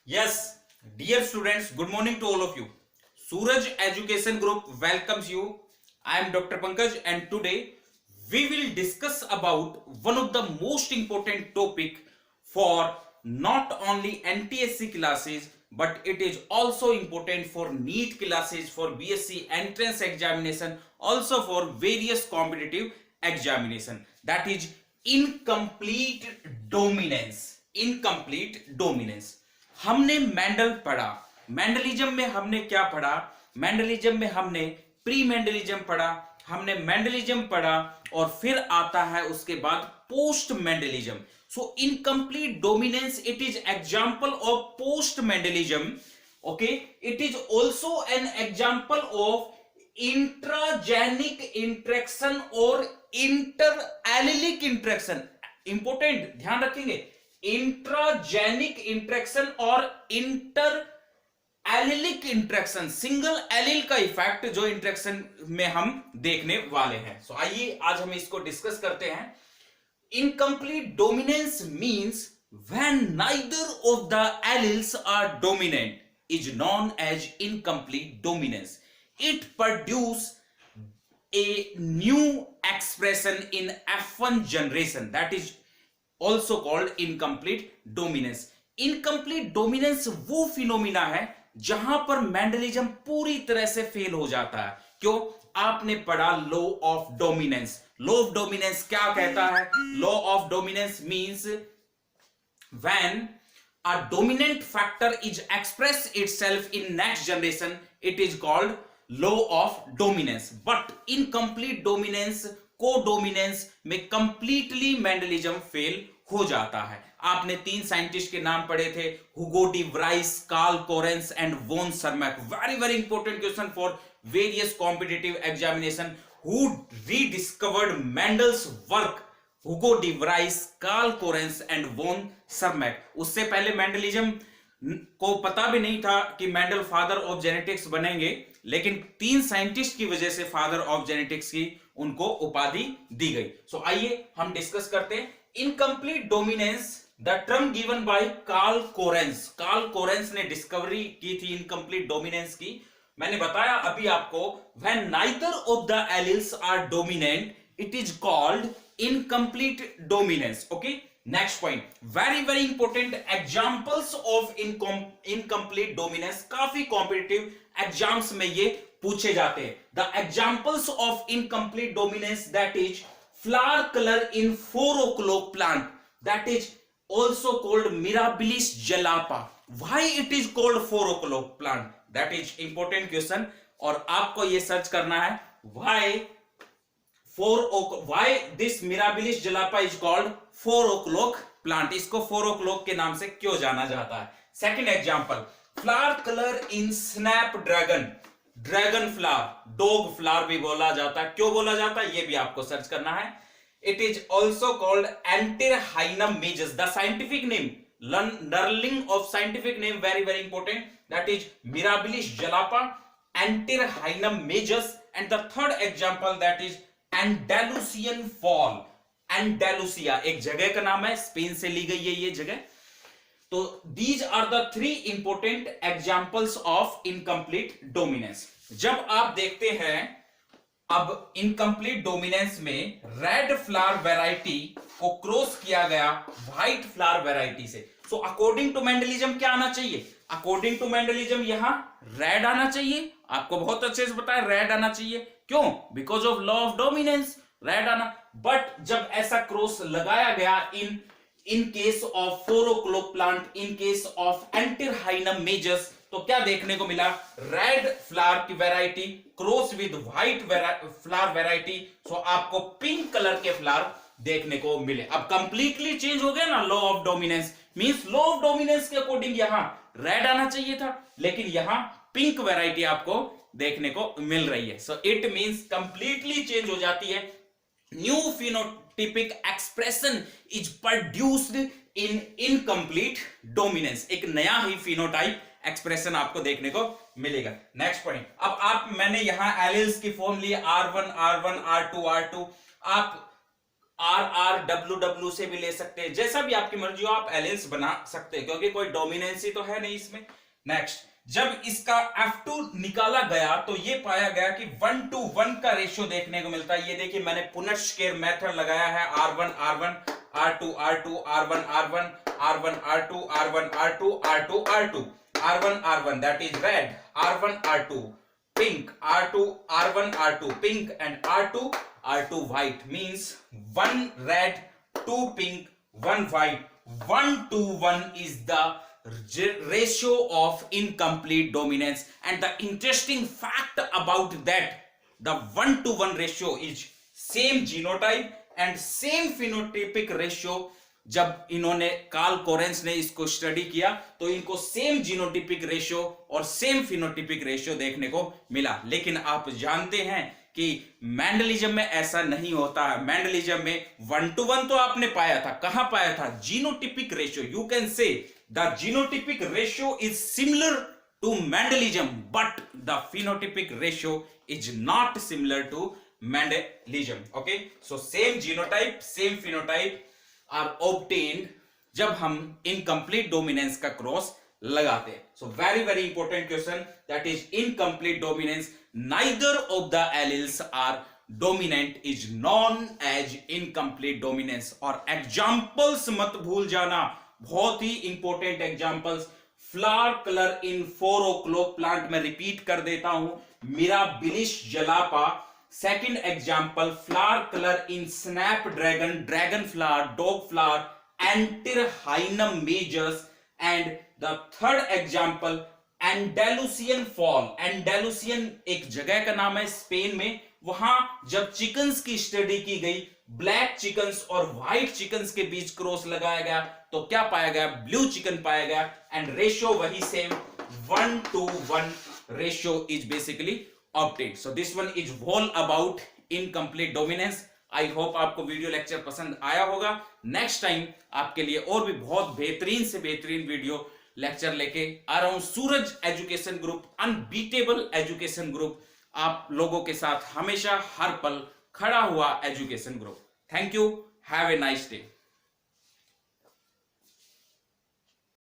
Yes, dear students, good morning to all of you. Suraj Education Group welcomes you. I am Dr. Pankaj and today we will discuss about one of the most important topic for not only NTSC classes but it is also important for NEET classes, for BSc entrance examination, also for various competitive examination, that is incomplete dominance. Incomplete dominance. हमने Mendel पढ़ा। Mendelism में हमने क्या पढ़ा? Mendelism में हमने pre Mendelism पढ़ा, हमने मेंडलिज्म पढ़ा और फिर आता है उसके बाद post Mendelism. So incomplete dominance it is example of post Mendelism. Okay, it is also an example of intragenic interaction और इंटर एलिलिक इंटरेक्शन। इंपोर्टेंट, ध्यान रखेंगे, इंट्राजेनिक इंट्रैक्शन और inter allelic interaction, single allele का effect जो interaction में हम देखने वाले हैं। सो आइए आज हम इसको डिस्कस करते हैं। Incomplete dominance means when neither of the alleles are dominant is known as incomplete dominance. It produce a new expression in F1 generation, that is also called incomplete dominance. Incomplete dominance वो phenomena है जहां पर Mendelism पूरी तरह से fail हो जाता है। क्यों? आपने पढ़ा law of dominance. Law of dominance क्या कहता है? Law of dominance means when a dominant factor is express itself in next generation, it is called law of dominance. But incomplete dominance, co-dominance में completely मेंडलिज्म फेल हो जाता है। आपने तीन scientist के नाम पढ़े थे, Hugo de Vries, Carl Correns and von Tschermak. Very important question for various competitive examination. Who rediscovered Mendel's work? Hugo de Vries, Carl Correns and von Tschermak. उससे पहले मेंडलिज्म को पता भी नहीं था कि मेंडल फादर ऑफ जेनेटिक्स बनेंगे, लेकिन तीन साइंटिस्ट की वजह से फादर ऑफ जेनेटिक्स की उनको उपाधि दी गई। सो आइए हम डिस्कस करते हैं incomplete dominance, the term given by Carl Correns. Carl Correns ने डिस्कवरी की थी इनकम्प्लीट डोमिनेंस की। मैंने बताया अभी आपको, when neither of the alleles are dominant it is called incomplete dominance. Okay, next point, very important examples of incomplete dominance। काफी competitive exams में ये पूछे जाते हैं। The examples of incomplete dominance, that is flower color in 4 o'clock plant, that is also called mirabilis jalapa। why it is called 4 o'clock plant? that is important question और आपको ये search करना है why this mirabilis jalapa is called 4 o'clock plant। इसको 4 o'clock के नाम से क्यों जाना जाता है? सेकंड एग्जांपल, फ्लावर कलर इन snap dragon. Dragon flower, dog flower भी बोला जाता है। क्यों बोला जाता है ये भी आपको सर्च करना है। It is also called Antirrhinum majus. The scientific name, learning of scientific name very important, that is Mirabilis jalapa, Antirrhinum majus. And the third example that is Andalusian fowl. Andalusia एक जगह का नाम है, Spain से ली गई है ये जगह। तो these are the three important examples of incomplete dominance. जब आप देखते हैं अब इनकम्प्लीट डोमिनेंस में रेड फ्लावर वैरायटी को क्रॉस किया गया व्हाइट फ्लावर वैरायटी से। सो अकॉर्डिंग टू मेंडलिज्म क्या आना चाहिए? अकॉर्डिंग टू मेंडलिज्म यहां रेड आना चाहिए। आपको बहुत अच्छे से पता है रेड आना चाहिए। क्यों? Because of law of dominance, red आना। बट जब ऐसा क्रॉस लगाया गया in case of 4 o'clock plant, in case of Antirrhinum majus, तो क्या देखने को मिला? रेड फ्लावर की variety cross with white flower variety. So आपको पिंक कलर के फ्लावर देखने को मिले। अब कंप्लीटली चेंज हो गया ना law of dominance. Means law of dominance के अकॉर्डिंग यहां रेड आना चाहिए था, लेकिन यहां पिंक वैरायटी आपको देखने को मिल रही है। So it means completely change हो जाती है। New phenotypic expression is produced in incomplete dominance. एक नया ही फिनोटाइप एक्सप्रेशन आपको देखने को मिलेगा। नेक्स्ट पॉइंट, मैंने यहां एलिल्स की फॉर्म ली R1 R1 R2 R2। आप RR WW से भी ले सकते हैं, जैसा भी आपकी मर्जी हो आप एलियंस बना सकते हैं, क्योंकि कोई डोमिनेंसी तो है नहीं इसमें। नेक्स्ट, जब इसका F2 निकाला गया तो ये पाया गया कि 1:1 का रेशियो देखने को मिलता है। ये देखिए मैंने पुनर्स्केर मेथड लगाया है, R1 R1 R2 R2 R1 R1 R1 R2 R1 R2 R2 R2 R1 R1 that is red, R1 R2 pink, R2 R1 R2 pink and R2 R2 white, means 1 red 2 pink 1 white, 1:1 is the ratio of incomplete dominance. And the interesting fact about that, the 1:1 ratio is same genotype and same phenotypic ratio. जब इन्होंने Karl Correns ने इसको study किया तो इनको same genotypic ratio और same phenotypic ratio देखने को मिला। लेकिन आप जानते हैं कि मैंडलिज्म में ऐसा नहीं होता है। मैंडलिज्म में 1:1 तो आपने पाया था, कहां पाया था? Genotypic ratio. You can say the genotypic ratio is similar to Mendelism but the phenotypic ratio is not similar to Mendelism. Okay, so same genotype same phenotype are obtained जब हम इनकम्प्लीट डोमिनेंस का cross लगाते हैं। So very very important question, that is incomplete dominance, neither of the alleles are dominant is known as incomplete dominance. और examples मत भूल जाना, बहुत ही इंपॉर्टेंट एग्जांपल्स। फ्लावर कलर इन 4 o'clock प्लांट में रिपीट कर देता हूं, mirabilis जलापा। Second example, flower color in snapdragon, dragon flower, dog flower, Antirrhinum majors. And the third example, Andalusian fall. Andalusian एक जगह का नाम है स्पेन में। वहां जब चिकन्स की स्टडी की गई, ब्लैक चिकन्स और व्हाइट चिकन्स के बीच क्रॉस लगाया गया तो क्या पाया गया? ब्लू चिकन पाया गया। एंड रेशियो वही same, 1:1 ratio is basically obtained. So this one is all about incomplete dominance. I hope आपको वीडियो लेक्चर पसंद आया होगा। नेक्स्ट टाइम आपके लिए और भी बहुत बेहतरीन से बेहतरीन वीडियो लेक्चर लेके आ रहा हूं। Suraj education group, unbeatable education group, आप लोगों के साथ हमेशा हर पल खड़ा हुआ education group. Thank you, have a nice day.